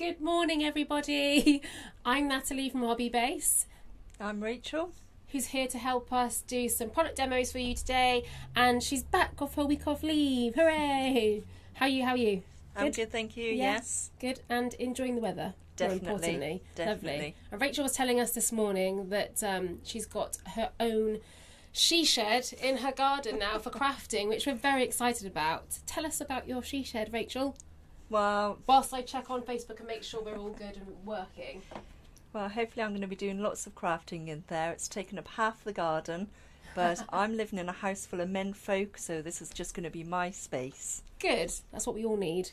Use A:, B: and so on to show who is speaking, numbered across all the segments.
A: Good morning, everybody. I'm Natalie from Hobbybase.
B: I'm Rachel,
A: who's here to help us do some product demos for you today, and she's back off her week off leave. Hooray! How are you?
B: I'm good, thank you. Yes.
A: Good, and enjoying the weather.
B: Definitely.
A: More importantly.
B: Definitely.
A: Lovely. And Rachel was telling us this morning that she's got her own she shed in her garden now for crafting, which we're very excited about. Tell us about your she shed, Rachel.
B: Well,
A: whilst I check on Facebook and make sure we're all good and working.
B: Well, hopefully I'm going to be doing lots of crafting in there. It's taken up half the garden, but I'm living in a house full of men folk, so this is just going to be my space.
A: Good. That's what we all need.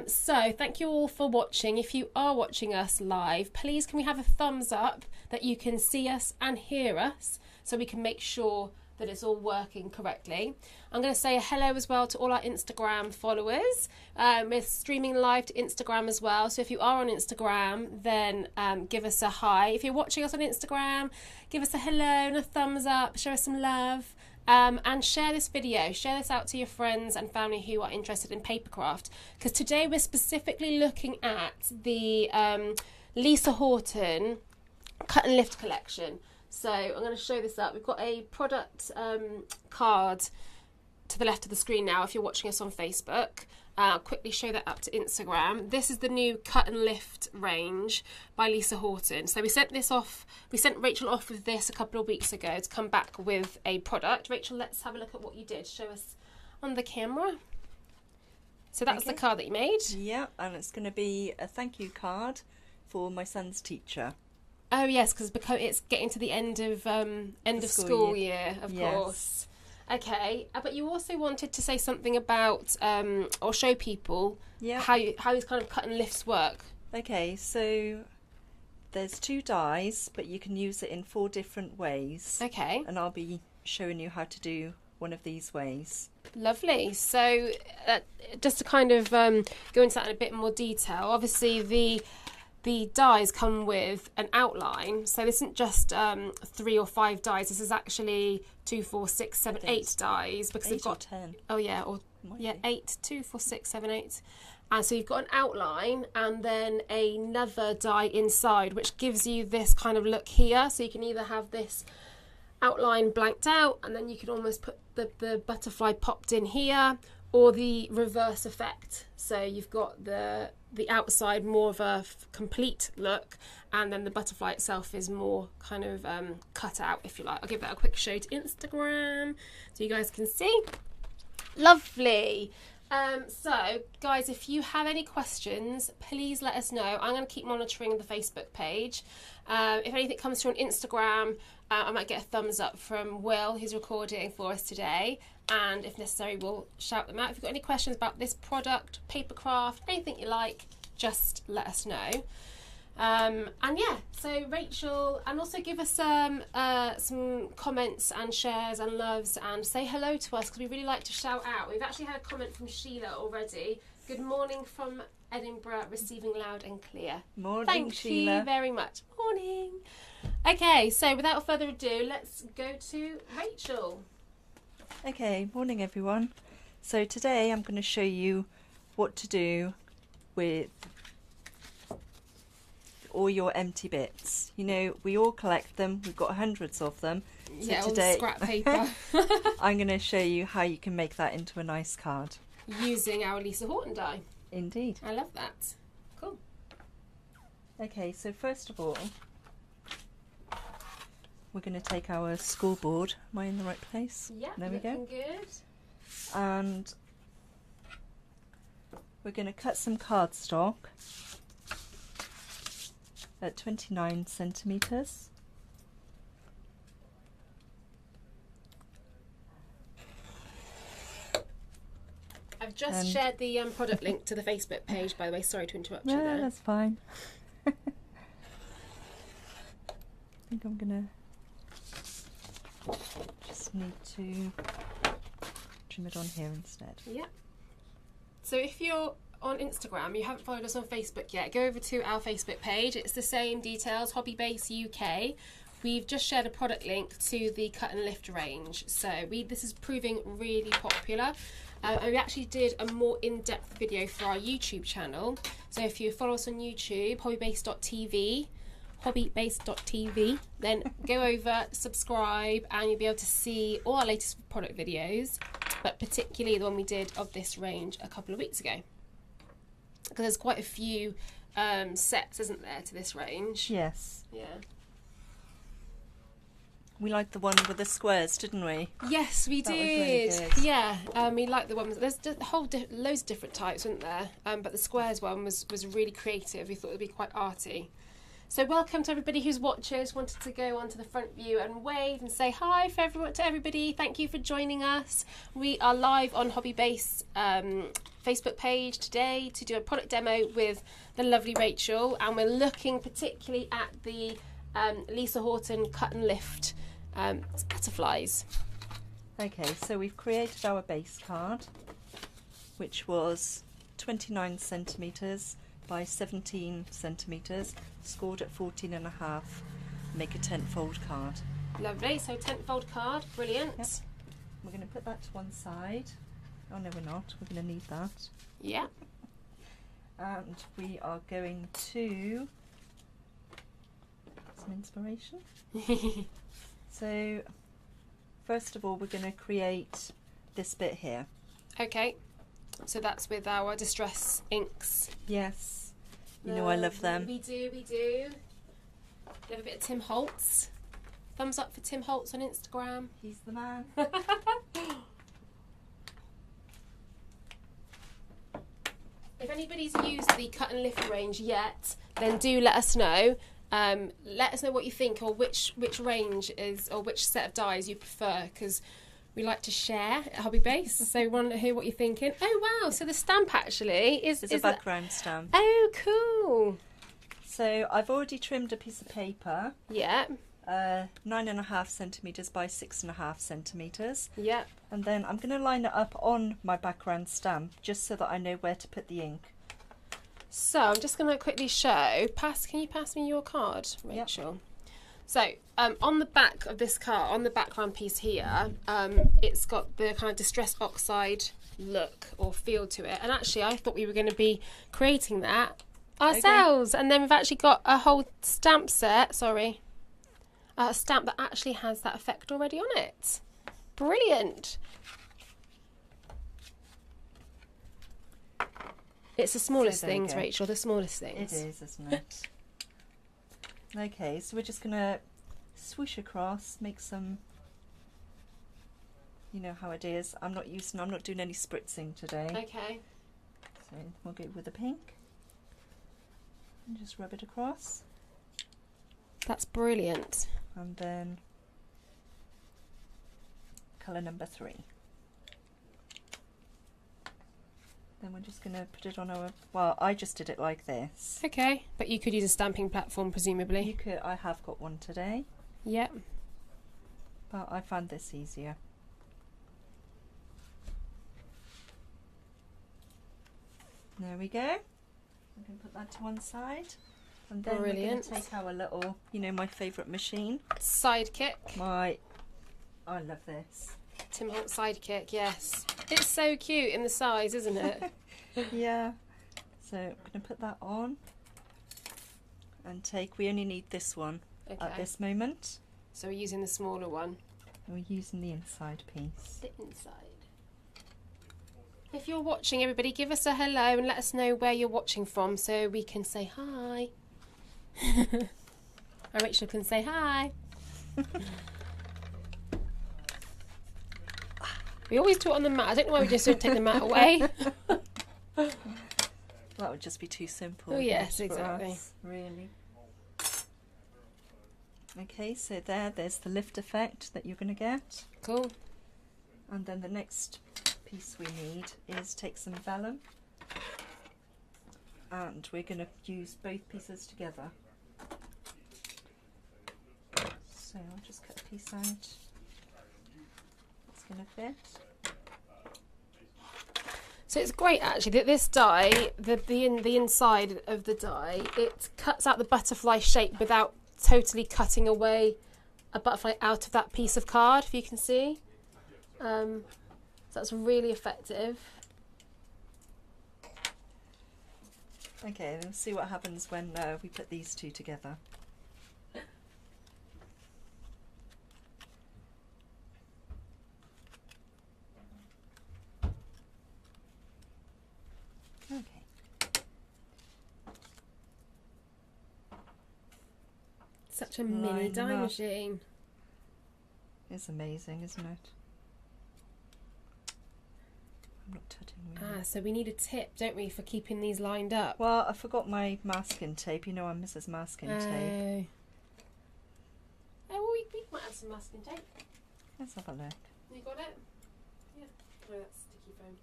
A: So thank you all for watching. If you are watching us live, please can we have a thumbs up that you can see us and hear us, so we can make sure that it's all working correctly. I'm going to say a hello as well to all our Instagram followers. We're streaming live to Instagram as well, so if you are on Instagram, then give us a hi. If you're watching us on Instagram, give us a hello and a thumbs up, show us some love, and share this video. Share this out to your friends and family who are interested in papercraft, because today we're specifically looking at the Lisa Horton cut and lift collection. So I'm going to show this up. We've got a product card to the left of the screen now if you're watching us on Facebook. I'll quickly show that up to Instagram. This is the new cut and lift range by Lisa Horton. So we sent Rachel off with this a couple of weeks ago to come back with a product. Rachel, let's have a look at what you did. Show us on the camera. So that's the card that you made.
B: Yeah, and it's going to be a thank you card for my son's teacher.
A: Oh yes, because it's getting to the end of school year, of course. Okay, but you also wanted to say something about or show people how these kind of cut and lifts work.
B: Okay, so there's 2 dies, but you can use it in 4 different ways.
A: Okay,
B: and I'll be showing you how to do one of these ways.
A: Lovely. So just to kind of go into that in a bit more detail, obviously the dies come with an outline, so this isn't just 3 or 5 dies. This is actually 2, 4, 6, 7, 8 dies, because they've got
B: 10.
A: Oh yeah, 8, 2, 4, 6, 7, 8. And so you've got an outline and then another die inside, which gives you this kind of look here. So you can either have this outline blanked out, and then you can almost put the butterfly popped in here, or the reverse effect. So you've got the outside more of a complete look, and then the butterfly itself is more kind of cut out, if you like. I'll give that a quick show to Instagram so you guys can see. Lovely. So guys, if you have any questions, please let us know. I'm going to keep monitoring the Facebook page. If anything comes through on Instagram, I might get a thumbs up from Will, who's recording for us today, and if necessary we'll shout them out. If you've got any questions about this product, papercraft, anything you like, just let us know. And yeah, so Rachel, and also give us some comments and shares and loves, and say hello to us, because we really like to shout out. We've actually had a comment from Sheila already. Good morning from Edinburgh, receiving loud and clear.
B: Morning,
A: Thank
B: Sheila.
A: you very much. Morning. Okay, so without further ado, let's go to Rachel.
B: Okay, morning everyone. So today I'm going to show you what to do with all your empty bits. You know, we all collect them. We've got hundreds of them. So
A: Yeah,
B: today,
A: all scrap paper.
B: I'm going to show you how you can make that into a nice card.
A: Using our Lisa Horton die.
B: Indeed.
A: I love that. Cool.
B: Okay, so first of all, we're going to take our school board. Am I in the right place?
A: Yeah,
B: there we go.
A: Good.
B: And we're going to cut some cardstock at 29 centimetres.
A: I've just shared the product link to the Facebook page, by the way. Sorry to interrupt you there.
B: No, that's fine. I think I'm going to just need to trim it on here instead.
A: Yeah. So if you're on Instagram, you haven't followed us on Facebook yet, go over to our Facebook page. It's the same details, Hobbybase UK. we've just shared a product link to the cut and lift range. So this is proving really popular. And we actually did a more in-depth video for our YouTube channel. So if you follow us on YouTube, hobbybase.tv, then go over, subscribe, and you'll be able to see all our latest product videos, but particularly the one we did of this range a couple of weeks ago. Because there's quite a few sets, isn't there, to this range?
B: Yes.
A: Yeah.
B: We liked the one with the squares, didn't we?
A: Yes, we
B: That was
A: did.
B: really good.
A: Yeah, we like the ones. There's a whole loads of different types, weren't there? But the squares one was really creative. We thought it would be quite arty. So welcome to everybody who's watching. Just wanted to go onto the front view and wave and say hi to everybody. Thank you for joining us. We are live on Hobbybase Facebook page today to do a product demo with the lovely Rachel, and we're looking particularly at the Lisa Horton cut and lift butterflies.
B: Okay, so we've created our base card, which was 29 centimetres by 17 centimetres, scored at 14.5. Make a 10-fold card.
A: Lovely, so 10-fold card, brilliant.
B: Yep. We're going to put that to one side. Oh no, we're not. We're going to need that.
A: Yeah.
B: And we are going to some inspiration. So first of all, we're going to create this bit here.
A: Okay, so that's with our Distress inks.
B: Yes, you know I love them.
A: We do. We have a bit of Tim Holtz. Thumbs up for Tim Holtz on Instagram.
B: He's the man.
A: If anybody's used the cut and lift range yet, then do let us know. Let us know what you think, or which range is, or which set of dies you prefer, because we like to share at Hobbybase. So we want to hear what you're thinking. Oh wow! So the stamp actually is
B: a background stamp.
A: Oh, cool.
B: So I've already trimmed a piece of paper.
A: Yeah.
B: 9.5 centimetres by 6.5 centimetres.
A: Yeah.
B: And then I'm going to line it up on my background stamp, just so that I know where to put the ink.
A: So I'm just going to quickly show. Can you pass me your card, Rachel? Yep. So on the back of this card, on the background piece here, it's got the kind of Distress Oxide look or feel to it. And actually, I thought we were going to be creating that ourselves. Okay. And then we've actually got a whole stamp set. Sorry. A stamp that actually has that effect already on it. Brilliant. It's the smallest things, Rachel, the smallest things.
B: It is, isn't it? Okay, so we're just going to swoosh across, make some, you know how it is. I'm not doing any spritzing today.
A: Okay.
B: So we'll go with the pink. And just rub it across.
A: That's brilliant.
B: And then colour number 3. Then we're just going to put it on our... Well, I just did it like this.
A: Okay, but you could use a stamping platform, presumably.
B: You could. I have got one today.
A: Yep.
B: But I found this easier. There we go. I'm going to put that to one side. And then we're going to take our little, you know, my favourite machine.
A: Sidekick.
B: I love this.
A: Tim Holtz Sidekick, yes. It's so cute in the size, isn't it?
B: Yeah. So I'm going to put that on and we only need this one at this moment.
A: So we're using the smaller one.
B: And we're using the inside piece.
A: The inside. If you're watching, everybody, give us a hello and let us know where you're watching from so we can say hi. And Rachel can say hi. We always do it on the mat. I don't know why we just don't take the mat away.
B: That would just be too simple.
A: Oh yes, exactly.
B: Us, really. Okay, so there's the lift effect that you're going to get.
A: Cool.
B: And then the next piece we need is take some vellum, and we're going to use both pieces together. So I'll just cut a piece out. It's going to fit.
A: So it's great actually that this die, the inside of the die, it cuts out the butterfly shape without totally cutting away a butterfly out of that piece of card, if you can see. So that's really effective.
B: Okay, let's see what happens when we put these two together. Okay.
A: Such a mini die machine.
B: It's amazing, isn't it? I'm not touching really.
A: So we need a tip, don't we, for keeping these lined up?
B: Well, I forgot my masking tape. You know I'm Mrs. Masking Tape.
A: Oh, well, we might have some masking tape.
B: Let's have a look.
A: You got it? Yeah. Oh, that's sticky foam.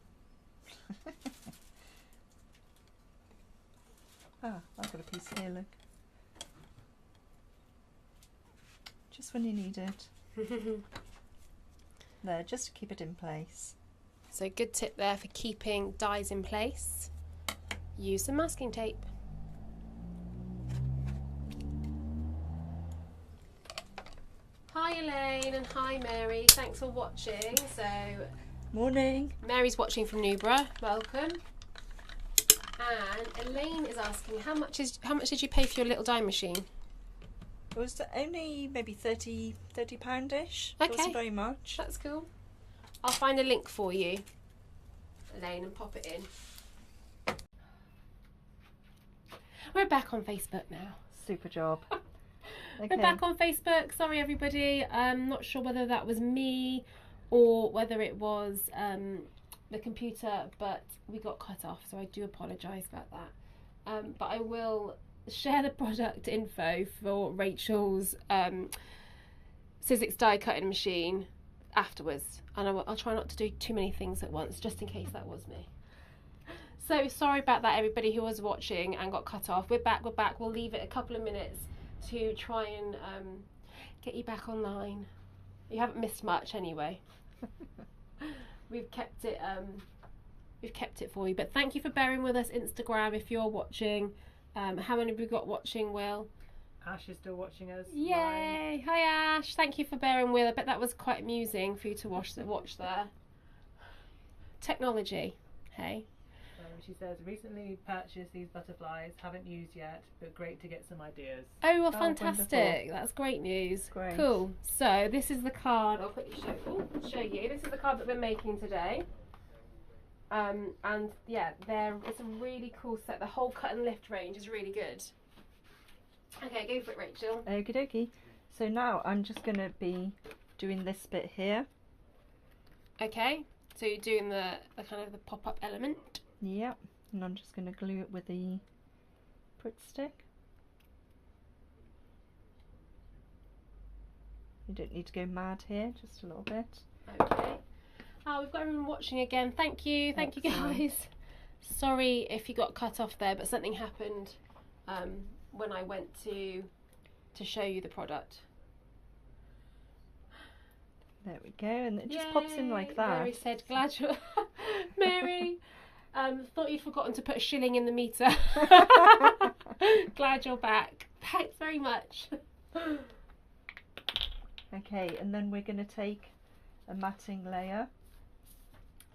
B: I've got a piece here, look. Just when you need it. There, just to keep it in place.
A: So good tip there for keeping dies in place. Use some masking tape. Hi Elaine and hi Mary, thanks for watching. So
B: Morning.
A: Mary's watching from Newborough, welcome. And Elaine is asking how much did you pay for your little die machine?
B: It was only maybe £30-ish.
A: Okay.
B: It wasn't very much.
A: That's cool. I'll find a link for you, Elaine, and pop it in. We're back on Facebook now.
B: Super job. Okay.
A: We're back on Facebook. Sorry, everybody. I'm not sure whether that was me or whether it was the computer, but we got cut off, so I do apologise about that. But I will share the product info for Rachel's Sizzix die cutting machine afterwards, and I'll try not to do too many things at once, just in case that was me. So sorry about that, everybody who was watching and got cut off. We're back. We'll leave it a couple of minutes to try and get you back online. You haven't missed much anyway. We've kept it for you, but thank you for bearing with us. Instagram, if you're watching. How many have we got watching, Will?
C: Ash is still watching us.
A: Yay! Hi Ash, thank you for bearing with. I bet that was quite amusing for you to watch there. Technology, hey?
C: She says, recently purchased these butterflies, haven't used yet, but great to get some ideas.
A: Oh, well, fantastic.
B: Wonderful.
A: That's great news.
B: Great.
A: Cool. So this is the card. I'll quickly show you. This is the card that we're making today. And yeah, it's a really cool set. The whole cut and lift range is really good. Okay, go for it, Rachel.
B: Okie dokie. So now I'm just going to be doing this bit here.
A: Okay, so you're doing the kind of the pop-up element.
B: Yep, and I'm just going to glue it with the Pritt stick. You don't need to go mad here, just a little bit.
A: Okay. Oh, we've got everyone watching again. Thank you
B: Excellent.
A: guys. Sorry if you got cut off there, but something happened when I went to show you the product.
B: There we go, and it just pops in like that.
A: Mary said, glad you're... Mary, thought you'd forgotten to put a shilling in the meter. Glad you're back. Thanks very much.
B: Okay, and then we're going to take a matting layer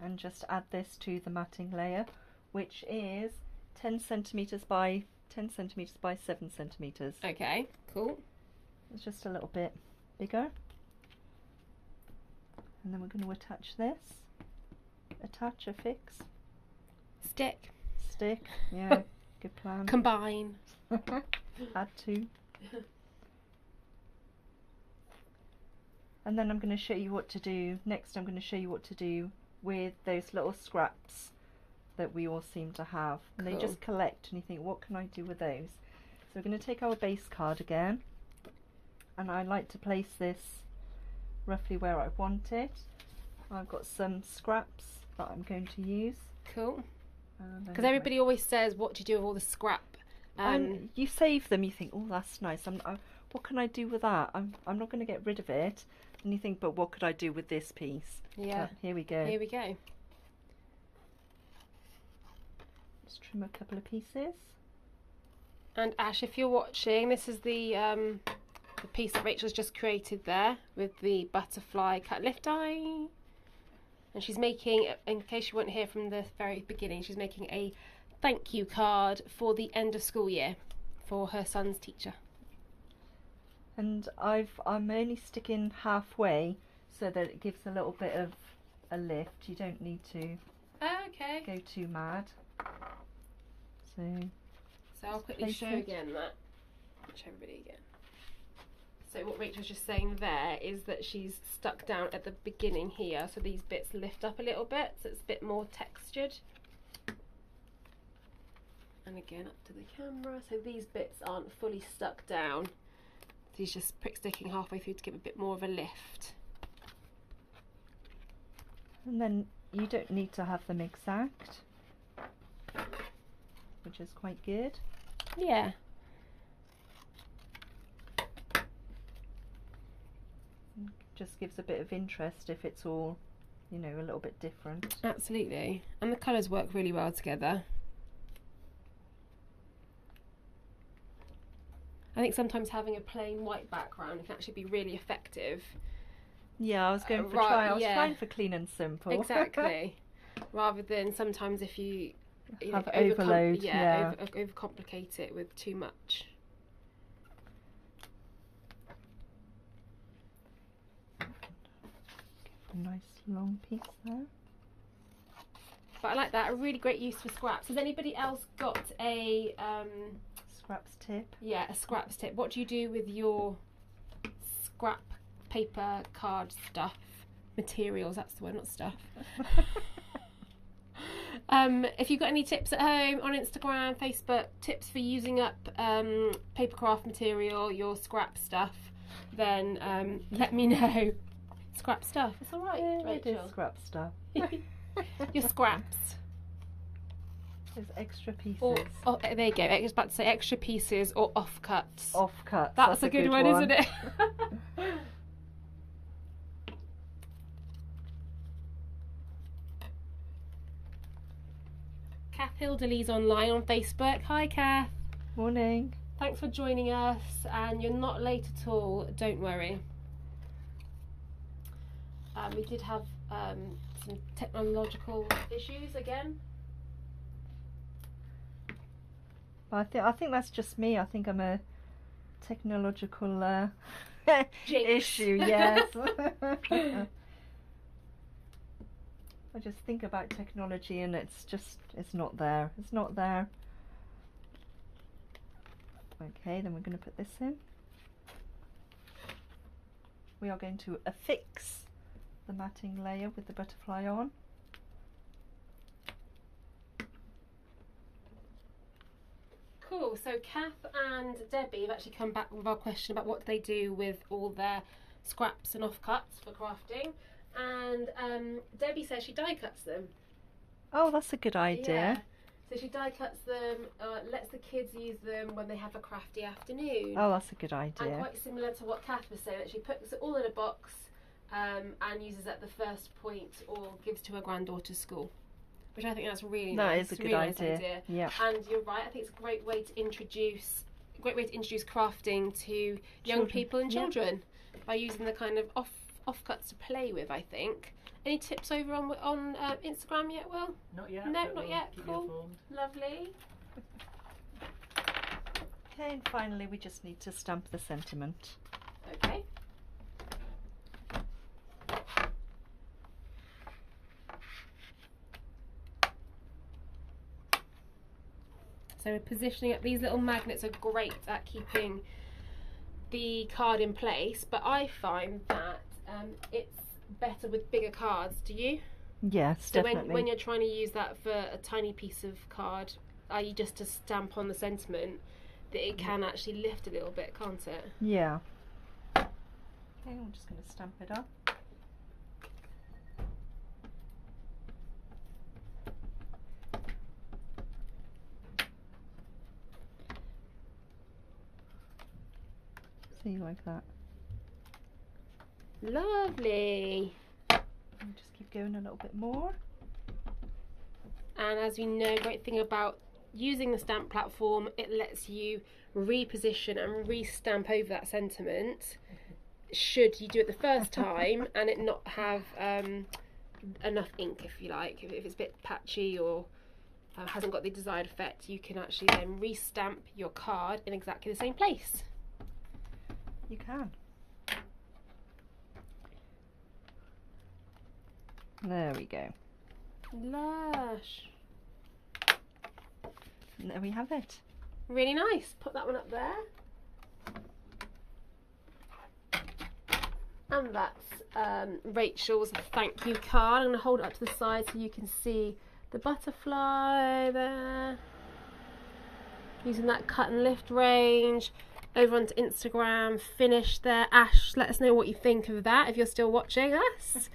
B: and just add this to the matting layer, which is 10 centimetres by 10 centimetres by 7 centimetres.
A: Okay, cool.
B: It's just a little bit bigger. And then we're going to attach this. Attach, affix.
A: Stick.
B: Stick, yeah, good plan.
A: Combine.
B: Add to. And then I'm going to show you what to do. Next I'm going to show you what to do with those little scraps that we all seem to have. And
A: Cool.
B: they just collect and you think, what can I do with those? So we're going to take our base card again. And I like to place this roughly where I want it. I've got some scraps that I'm going to use.
A: Cool. Because everybody always says, what do you do with all the scrap?
B: And you save them, you think, oh, that's nice. What can I do with that? I'm not going to get rid of it. And you think, but what could I do with this piece?
A: Yeah.
B: Here we go.
A: Here we go.
B: Just trim a couple of pieces.
A: And Ash, if you're watching, this is the the piece that Rachel's just created there with the butterfly cut lift die. And she's making, in case you weren't here from the very beginning, she's making a thank you card for the end of school year for her son's teacher.
B: And I'm only sticking halfway so that it gives a little bit of a lift. You don't need to go too mad. So
A: I'll quickly show again that. Show everybody again. So what Rachel's just saying there is that she's stuck down at the beginning here, so these bits lift up a little bit, so it's a bit more textured. And again up to the camera, so these bits aren't fully stuck down. She's just sticking halfway through to give a bit more of a lift.
B: And then you don't need to have them exact, which is quite good.
A: Yeah.
B: Just gives a bit of interest if it's all, you know, a little bit different.
A: Absolutely. And the colours work really well together. I think sometimes having a plain white background can actually be really effective.
B: Yeah, I was going for
A: I was
B: trying for clean and simple.
A: Exactly. Rather than sometimes if you
B: have overload,
A: overcomplicate it with too much.
B: A nice long piece there.
A: But I like that, a really great use for scraps. Has anybody else got a
B: scraps tip?
A: Yeah, a scraps tip. What do you do with your scrap paper card stuff? Materials, that's the word, not stuff. If you've got any tips at home on Instagram, Facebook, tips for using up paper craft material, your scrap stuff, then let me know. Scrap stuff. It's all right,
B: yeah,
A: Rachel.
B: It is scrap stuff.
A: Your scraps.
B: There's extra pieces.
A: Or, there you go. I was about to say extra pieces or offcuts.
B: Offcuts.
A: That's a good one, isn't it? Kath Hilderley's online on Facebook. Hi, Kath.
B: Morning.
A: Thanks for joining us, and you're not late at all. Don't worry. We did have some technological issues again.
B: I think that's just me. I think I'm a technological issue. Yes. I just think about technology and it's not there. It's not there. Okay, then we're going to put this in. We are going to affix the matting layer with the butterfly on.
A: Cool, so Kath and Debbie have actually come back with our question about what they do with all their scraps and offcuts for crafting. And Debbie says she die cuts them.
B: Oh, that's a good idea.
A: Yeah. So she die cuts them, lets the kids use them when they have a crafty afternoon.
B: Oh, that's a good idea.
A: And quite similar to what Kath was saying, that she puts it all in a box and uses at the first point or gives to her granddaughter's school. Which I think that's really nice.
B: That is a good idea. Yeah.
A: And you're right, I think it's a great way to introduce crafting to young people and children by using the kind of offcuts to play with, I think. Any tips over on Instagram yet, Will?
C: Not yet.
A: No, not yet.
C: Keep
A: Cool.
C: you informed.
A: Lovely.
B: Okay, and finally we just need to stamp the sentiment.
A: Okay. So positioning up, these little magnets are great at keeping the card in place, but I find that it's better with bigger cards. Do you?
B: Yes,
A: so
B: definitely.
A: when you're trying to use that for a tiny piece of card, are you just to stamp on the sentiment, that it can actually lift a little bit, can't it?
B: Yeah. Okay, I'm just going to stamp it up. See, like that.
A: Lovely.
B: And just keep going a little bit more.
A: And as we know, great thing about using the stamp platform, it lets you reposition and re-stamp over that sentiment should you do it the first time and it not have enough ink, if you like. If it's a bit patchy or hasn't got the desired effect, you can actually then re-stamp your card in exactly the same place.
B: You can. There we go.
A: Lush.
B: And there we have it.
A: Really nice. Put that one up there. And that's Rachel's thank you card. I'm going to hold it up to the side so you can see the butterfly there. Using that cut and lift range. Over onto Instagram, finished there. Ash, let us know what you think of that if you're still watching us.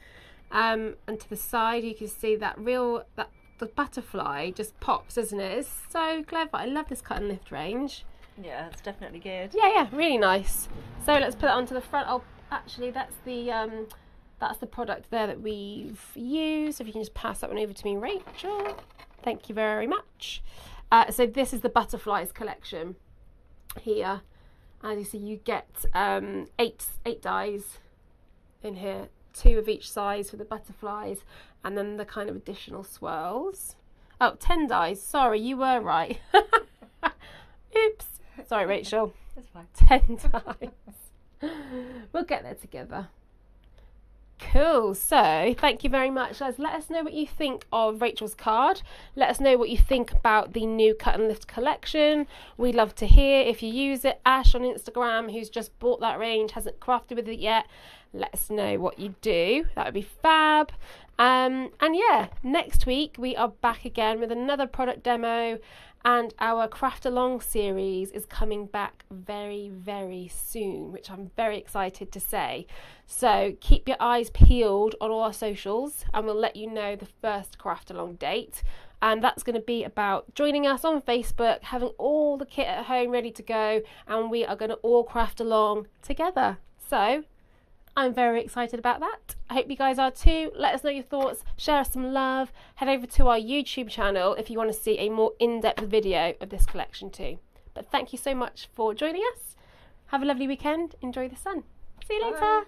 A: And to the side you can see that the butterfly just pops, doesn't it? It's so clever. I love this cut and lift range.
B: Yeah, it's definitely good.
A: Yeah, really nice. So let's put that onto the front. Oh, actually, that's the product there that we've used. If you can just pass that one over to me, Rachel. Thank you very much. So this is the butterflies collection here. As you see, you get 8 dies in here, 2 of each size for the butterflies, and then the kind of additional swirls. Oh, 10 dies. Sorry, you were right. Oops. Sorry, Rachel.
B: That's fine.
A: 10 dies. We'll get there together. Cool. So thank you very much, guys. Let us know what you think of Rachel's card. Let us know what you think about the new cut and lift collection. We'd love to hear if you use it. Ash on Instagram, who's just bought that range, hasn't crafted with it yet, let us know what you do. That would be fab. And yeah, next week we are back again with another product demo, and our craft along series is coming back very, very soon, which I'm very excited to say. So keep your eyes peeled on all our socials and we'll let you know the first craft along date. And that's going to be about joining us on Facebook, having all the kit at home ready to go, and we are going to all craft along together. So I'm very excited about that. I hope you guys are too. Let us know your thoughts, share us some love, head over to our YouTube channel if you want to see a more in-depth video of this collection too. But thank you so much for joining us. Have a lovely weekend, enjoy the sun. See you later.